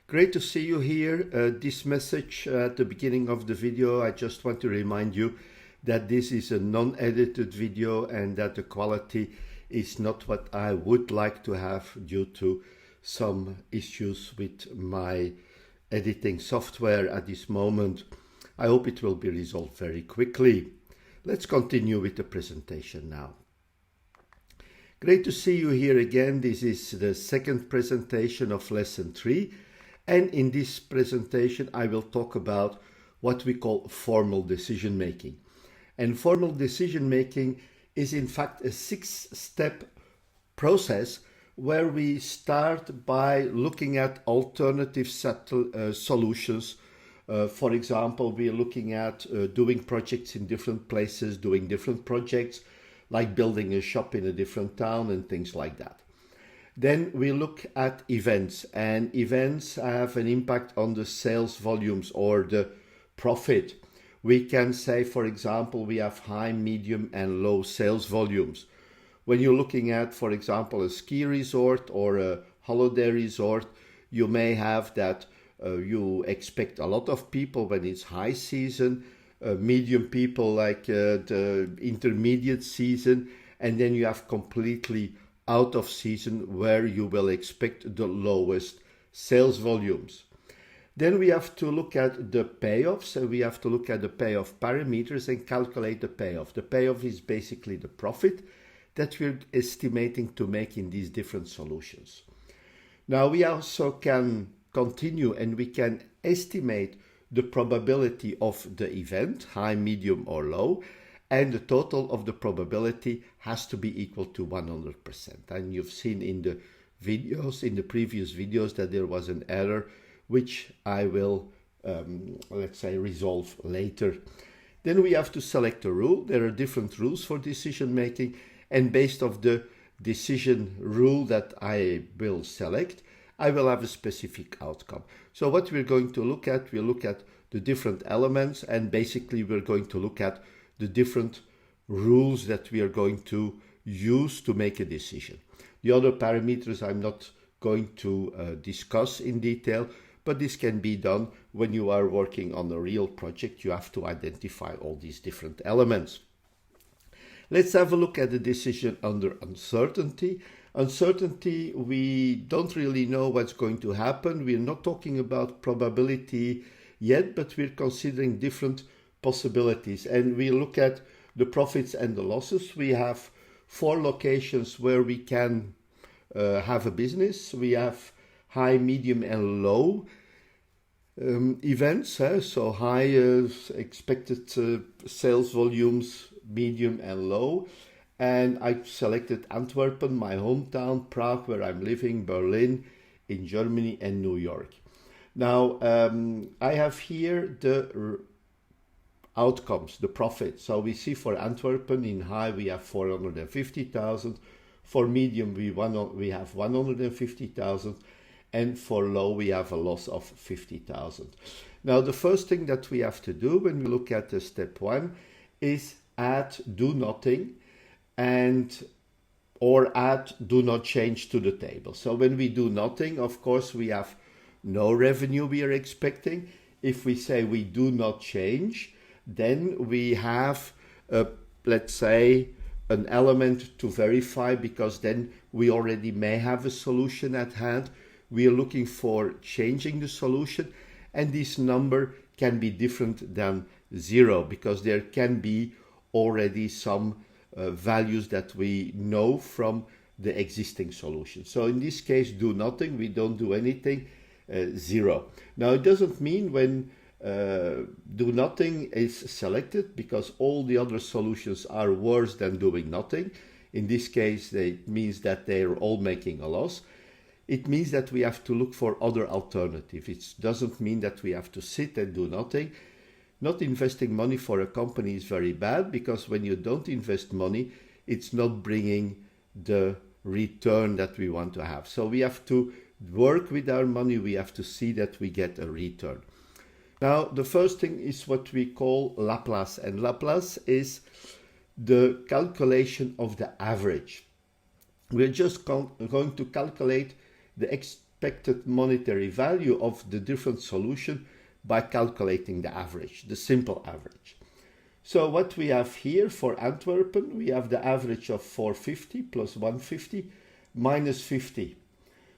Great to see you here. This message at the beginning of the video, I just want to remind you that this is a non-edited video and that the quality is not what I would like to have due to some issues with my editing software at this moment. I hope it will be resolved very quickly. Let's continue with the presentation now. Great to see you here again. This is the second presentation of lesson 3. And in this presentation, I will talk about what we call formal decision making. And formal decision making is in fact a 6-step process where we start by looking at alternative solutions. For example, we are looking at doing projects in different places, doing different projects, like building a shop in a different town and things like that. Then we look at events, and events have an impact on the sales volumes or the profit. We can say, for example, we have high, medium and low sales volumes. When you're looking at, for example, a ski resort or a holiday resort, you may have that you expect a lot of people when it's high season, medium people like the intermediate season, and then you have completely out of season where you will expect the lowest sales volumes. Then we have to look at the payoffs, and we have to look at the payoff parameters and calculate the payoff. The payoff is basically the profit that we're estimating to make in these different solutions. Now we also can continue and we can estimate the probability of the event, high, medium or low, and the total of the probability has to be equal to 100%. And you've seen in the videos, in the previous videos, that there was an error, which I will, let's say, resolve later. Then we have to select a rule. There are different rules for decision making, and based on the decision rule that I will select, I will have a specific outcome. So what we're going to look at, we'll look at the different elements, and basically we're going to look at the different rules that we are going to use to make a decision. The other parameters I'm not going to discuss in detail, but this can be done when you are working on a real project. You have to identify all these different elements. Let's have a look at the decision under uncertainty. Uncertainty, we don't really know what's going to happen. We're not talking about probability yet, but we're considering different possibilities, and we look at the profits and the losses. We have 4 locations where we can have a business. We have high, medium and low events, so high expected sales volumes, medium and low. And I selected Antwerp, my hometown, Prague, where I'm living, Berlin in Germany, and New York. Now I have here the outcomes, the profit. So we see for Antwerp in high we have 450,000, for medium we have 150,000, and for low we have a loss of 50,000. Now the first thing that we have to do when we look at the step 1 is add do nothing or add do not change to the table. So when we do nothing, of course we have no revenue we are expecting. If we say we do not change, then we have, let's say, an element to verify, because then we already may have a solution at hand. We are looking for changing the solution, and this number can be different than 0, because there can be already some values that we know from the existing solution. So in this case, do nothing, we don't do anything, 0. Now it doesn't mean when do nothing is selected, because all the other solutions are worse than doing nothing. In this case, it means that they are all making a loss. It means that we have to look for other alternatives. It doesn't mean that we have to sit and do nothing. Not investing money for a company is very bad, because when you don't invest money, it's not bringing the return that we want to have. So we have to work with our money. We have to see that we get a return. Now, the first thing is what we call Laplace, and Laplace is the calculation of the average. We're just going to calculate the expected monetary value of the different solution by calculating the average, the simple average. So what we have here for Antwerpen, we have the average of 450 plus 150 minus 50.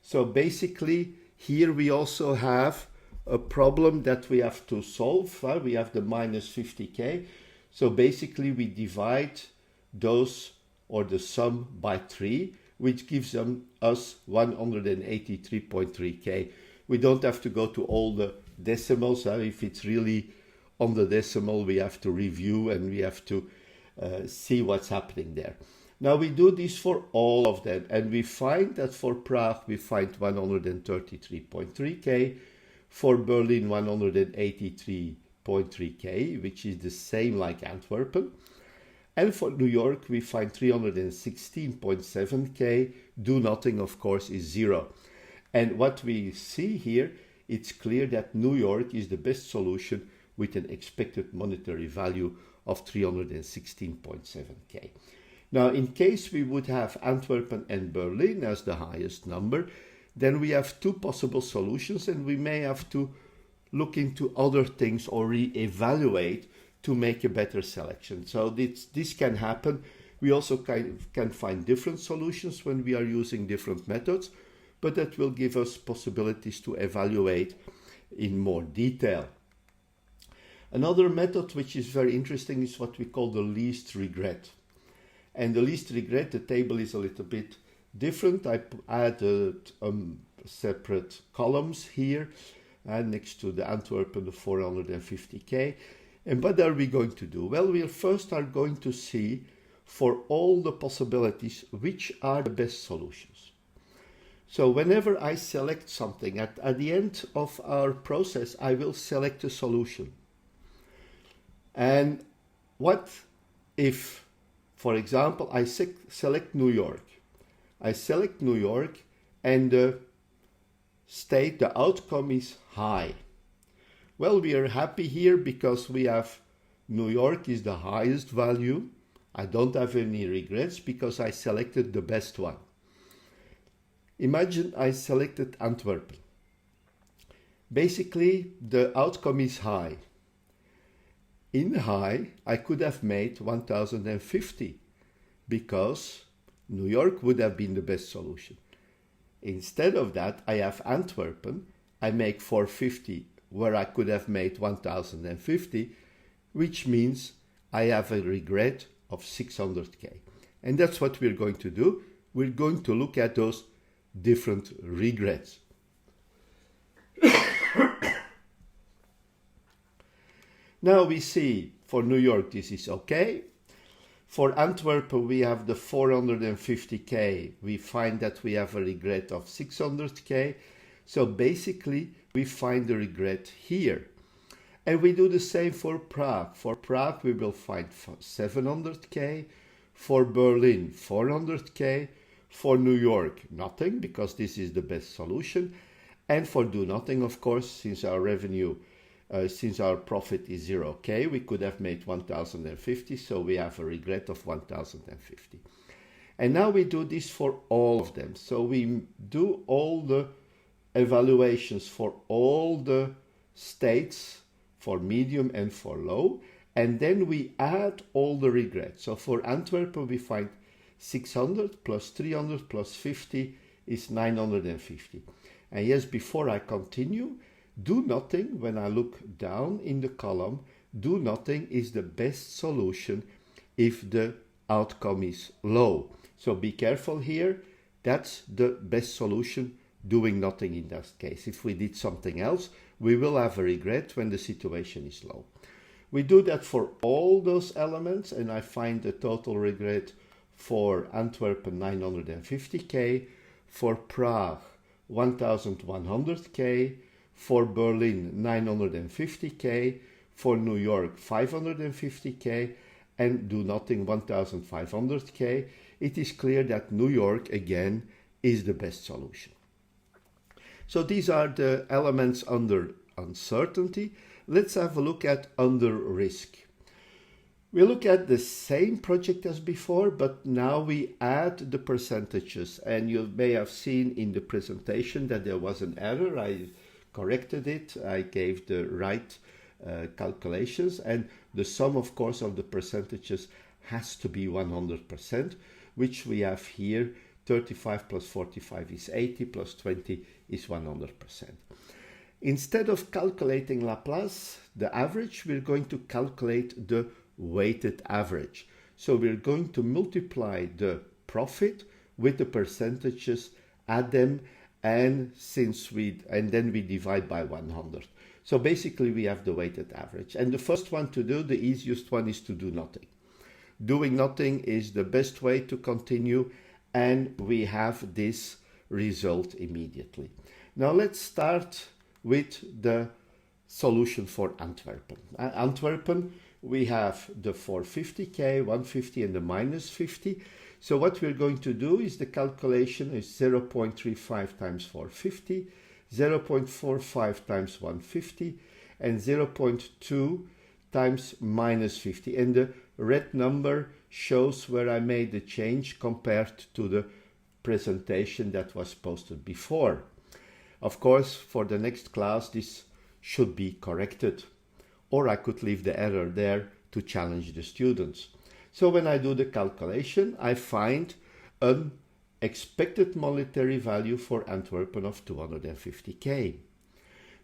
So basically here we also have a problem that we have to solve. We have the minus 50k. So basically we divide those or the sum by 3, which gives us 183.3k. We don't have to go to all the decimals. If it's really on the decimal, we have to review and we have to see what's happening there. Now we do this for all of them, and we find that for Prague we find 133.3k, for Berlin 183.3k, which is the same like Antwerpen, and for New York we find 316.7k. Do nothing, of course, is 0. And what we see here, it's clear that New York is the best solution with an expected monetary value of 316.7k. Now, in case we would have Antwerpen and Berlin as the highest number, then we have two possible solutions, and we may have to look into other things or re-evaluate to make a better selection. So this can happen. We also can find different solutions when we are using different methods, but that will give us possibilities to evaluate in more detail. Another method which is very interesting is what we call the least regret. And the least regret, the table is a little bit different. I added separate columns here next to the Antwerpen, the 450k. And what are we going to do? Well, we first are going to see for all the possibilities which are the best solutions. So whenever I select something, at the end of our process, I will select a solution. And what if, for example, I select New York. I select New York and the state, the outcome is high. Well, we are happy here because we have New York is the highest value. I don't have any regrets because I selected the best one. Imagine I selected Antwerpen. Basically, the outcome is high. In high, I could have made 1050 because New York would have been the best solution. Instead of that, I have Antwerpen. I make 450 where I could have made 1050, which means I have a regret of 600k. And that's what we're going to do. We're going to look at those different regrets. Now we see for New York this is okay. For Antwerpen we have the 450k. We find that we have a regret of 600k. So basically we find the regret here. And we do the same for Prague. For Prague we will find 700k. For Berlin 400k. For New York nothing, because this is the best solution. And for do nothing, of course, since our revenue since our profit is 0k, we could have made 1050, so we have a regret of 1050. And now we do this for all of them. So we do all the evaluations for all the states, for medium and for low, and then we add all the regrets. So for Antwerpen we find 600 plus 300 plus 50 is 950. And yes, before I continue, do nothing, when I look down in the column, do nothing is the best solution if the outcome is low. So be careful here, that's the best solution, doing nothing in that case. If we did something else, we will have a regret when the situation is low. We do that for all those elements, and I find the total regret for Antwerpen 950k, for Prague 1100k, for Berlin 950k, for New York 550k, and do nothing 1500k. It is clear that New York again is the best solution. So these are the elements under uncertainty. Let's have a look at under risk. We look at the same project as before, but now we add the percentages. And you may have seen in the presentation that there was an error. I corrected it. I gave the right calculations. And the sum, of course, of the percentages has to be 100%, which we have here. 35 plus 45 is 80, plus 20 is 100%. Instead of calculating Laplace, the average, we're going to calculate the weighted average. So we're going to multiply the profit with the percentages, add them, and then we divide by 100. So basically we have the weighted average. And the first one to do, the easiest one, is to do nothing. Doing nothing is the best way to continue, and we have this result immediately. Now let's start with the solution for Antwerpen. Antwerpen, we have the 450k, 150 and the minus 50. So what we're going to do is the calculation is 0.35 times 450, 0.45 times 150, and 0.2 times minus 50. And the red number shows where I made the change compared to the presentation that was posted before. Of course, for the next class, this should be corrected. Or I could leave the error there to challenge the students. So when I do the calculation, I find an expected monetary value for Antwerpen of 250k.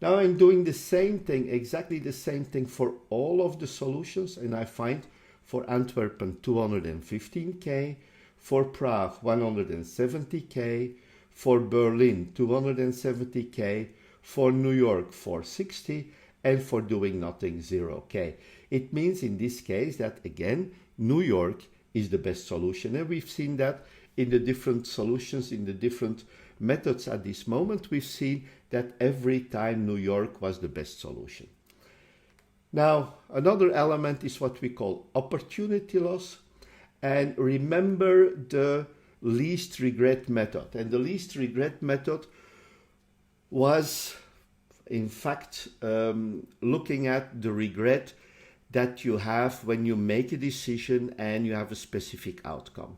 Now I'm doing the same thing, exactly the same thing for all of the solutions, and I find for Antwerpen 215k, for Prague 170k, for Berlin 270k, for New York 460, and for doing nothing 0k. It means in this case that again New York is the best solution, and we've seen that in the different solutions, in the different methods at this moment. We've seen that every time New York was the best solution. Now another element is what we call opportunity loss, and remember the least regret method. And the least regret method was in fact looking at the regret that you have when you make a decision and you have a specific outcome.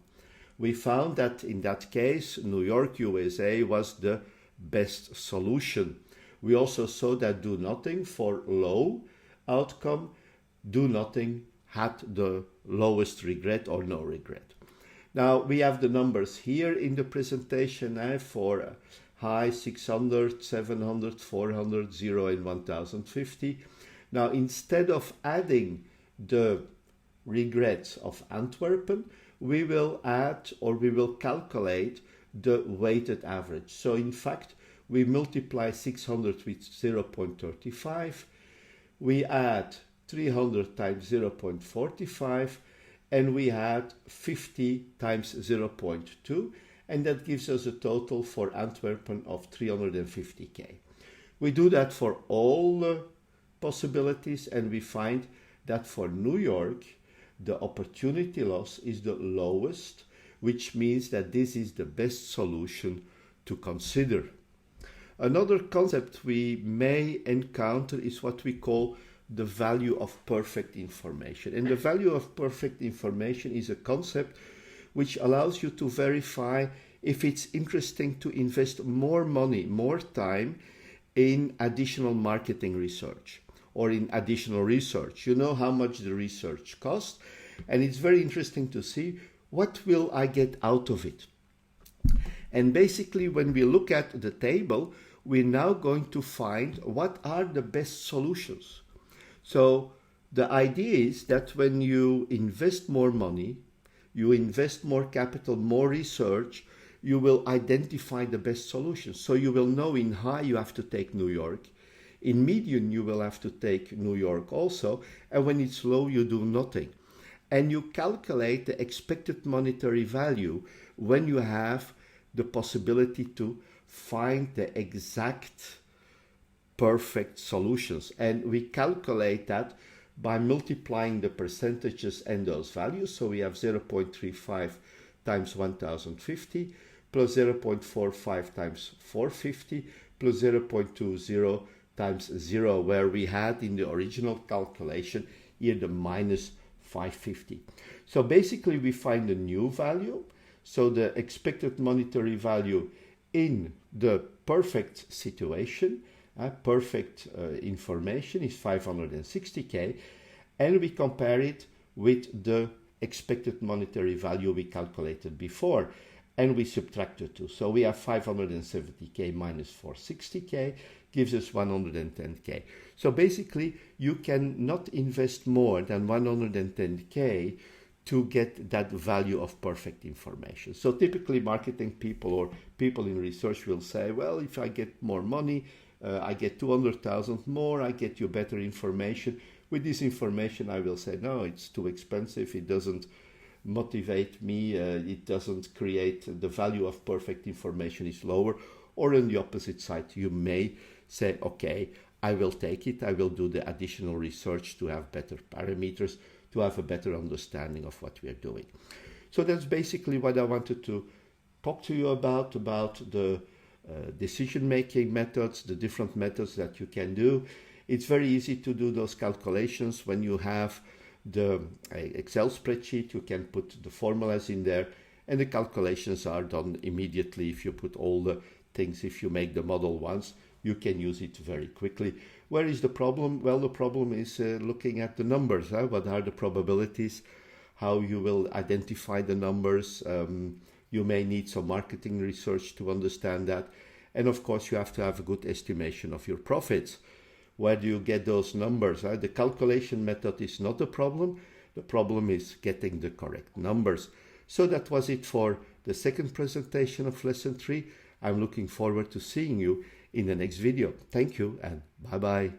We found that in that case, New York, USA was the best solution. We also saw that do nothing for low outcome, do nothing had the lowest regret or no regret. Now we have the numbers here in the presentation for high 600, 700, 400, 0 and 1050. Now instead of adding the regrets of Antwerpen, we will add, or we will calculate, the weighted average. So in fact we multiply 600 with 0.35, we add 300 times 0.45, and we add 50 times 0.2, and that gives us a total for Antwerpen of 350k. We do that for all the possibilities, and we find that for New York the opportunity loss is the lowest, which means that this is the best solution to consider. Another concept we may encounter is what we call the value of perfect information. And the value of perfect information is a concept which allows you to verify if it's interesting to invest more money, more time in additional marketing research or in additional research. You know how much the research costs, and it's very interesting to see what will I get out of it. And basically when we look at the table, we're now going to find what are the best solutions. So the idea is that when you invest more money, you invest more capital, more research, you will identify the best solutions. So you will know in high you have to take New York, in medium you will have to take New York also, and when it's low you do nothing. And you calculate the expected monetary value when you have the possibility to find the exact perfect solutions. And we calculate that by multiplying the percentages and those values. So we have 0.35 times 1050 plus 0.45 times 450 plus 0.20 times 0, where we had in the original calculation here the minus 550. So basically we find a new value. So the expected monetary value in the perfect situation, perfect information is 560K, and we compare it with the expected monetary value we calculated before, and we subtract the two. So we have 570K minus 460K gives us 110K. So basically you cannot invest more than 110K to get that value of perfect information. So typically marketing people or people in research will say, well, if I get more money, I get 200,000 more, I get you better information. With this information, I will say, no, it's too expensive. It doesn't motivate me. It doesn't create the value of perfect information is lower. Or on the opposite side, you may say, okay, I will take it. I will do the additional research to have better parameters, to have a better understanding of what we are doing. So that's basically what I wanted to talk to you about the decision-making methods, the different methods that you can do. It's very easy to do those calculations when you have the Excel spreadsheet. You can put the formulas in there and the calculations are done immediately. If you put all the things, if you make the model once, you can use it very quickly. Where is the problem? Well, the problem is looking at the numbers. What are the probabilities? How you will identify the numbers? You may need some marketing research to understand that. And of course, you have to have a good estimation of your profits. Where do you get those numbers? The calculation method is not a problem. The problem is getting the correct numbers. So that was it for the second presentation of lesson 3. I'm looking forward to seeing you in the next video. Thank you and bye-bye.